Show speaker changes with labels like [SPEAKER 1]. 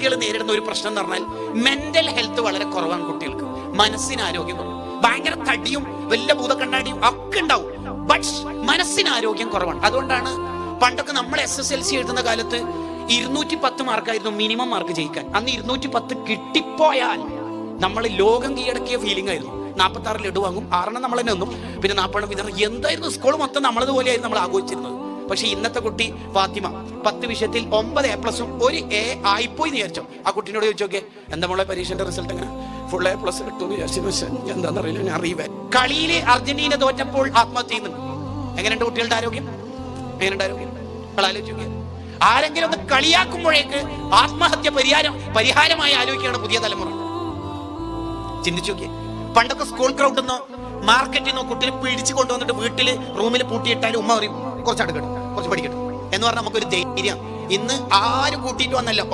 [SPEAKER 1] കുട്ടികൾ നേരിടുന്ന ഒരു പ്രശ്നം എന്ന് പറഞ്ഞാൽ മെന്റൽ ഹെൽത്ത് വളരെ കുറവാണ് കുട്ടികൾക്ക്. മനസ്സിന് ആരോഗ്യം കുറവ്. ഭയങ്കര തടിയും വലിയ ഭൂതക്കണ്ണാടിയും ഒക്കെ ഉണ്ടാവും, ബട്ട് മനസ്സിന് ആരോഗ്യം കുറവാണ്. അതുകൊണ്ടാണ് പണ്ടൊക്കെ നമ്മൾ SSLC എഴുതുന്ന കാലത്ത് 210 മാർക്കായിരുന്നു മിനിമം മാർക്ക് ജയിക്കാൻ. അന്ന് 210 കിട്ടിപ്പോയാൽ നമ്മൾ ലോകം കീഴടക്കിയ ഫീലിംഗ് ആയിരുന്നു. 46 ലഡു വാങ്ങും, 6 നമ്മൾ തന്നെ ഒന്നും, പിന്നെ 40 വിതരണം. എന്തായിരുന്നു സ്കൂൾ മൊത്തം നമ്മളതുപോലെയായിരുന്നു നമ്മൾ ആഘോഷിച്ചിരുന്നത്. പക്ഷെ ഇന്നത്തെ കുട്ടി ഫാത്തിമ 10 വിഷയത്തിൽ 9 A+, 1 A ആയിപ്പോയി വിചാരിച്ചോ. ആ കുട്ടീനോട് ചോദിച്ചോക്കെ, എന്താ മോളെ പരീക്ഷന്റെ റിസൾട്ട് എങ്ങനെ? ഫുൾ A+ കിട്ടുമെന്ന് വിചാരിച്ചു. എന്താണെന്നറിയില്ല, ഞാൻ അറിയുവേ. കളിയില് അർജന്റീന തോറ്റപ്പോൾ ആത്മഹത്യ ചെയ്യുന്നുണ്ട്. എങ്ങനെയുണ്ട് കുട്ടികളുടെ ആരോഗ്യം? എങ്ങനെയുണ്ട് ആരോഗ്യം? ആലോചിക്കുക. ആരെങ്കിലും ഒന്ന് കളിയാക്കുമ്പോഴേക്ക് ആത്മഹത്യ പരിഹാരമായി ആലോചിക്കുകയാണ് പുതിയ തലമുറ. ചിന്തിച്ചു നോക്കിയേ. പണ്ടൊക്കെ സ്കൂൾ ഗ്രൗണ്ടിൽ നിന്നോ മാർക്കറ്റിൽ നിന്നോ കുട്ടിയെ പിടിച്ചു കൊണ്ടുവന്നിട്ട് വീട്ടില് റൂമിൽ പൂട്ടിയിട്ടാലും ഉമ്മ പറയും കുറച്ച് അടുക്കട്ടെ, കുറച്ച് പഠിക്കട്ടെ എന്ന് പറഞ്ഞാൽ നമുക്കൊരു ധൈര്യം. ഇന്ന് ആരും കൂട്ടിയിട്ട് വന്നല്ലോ.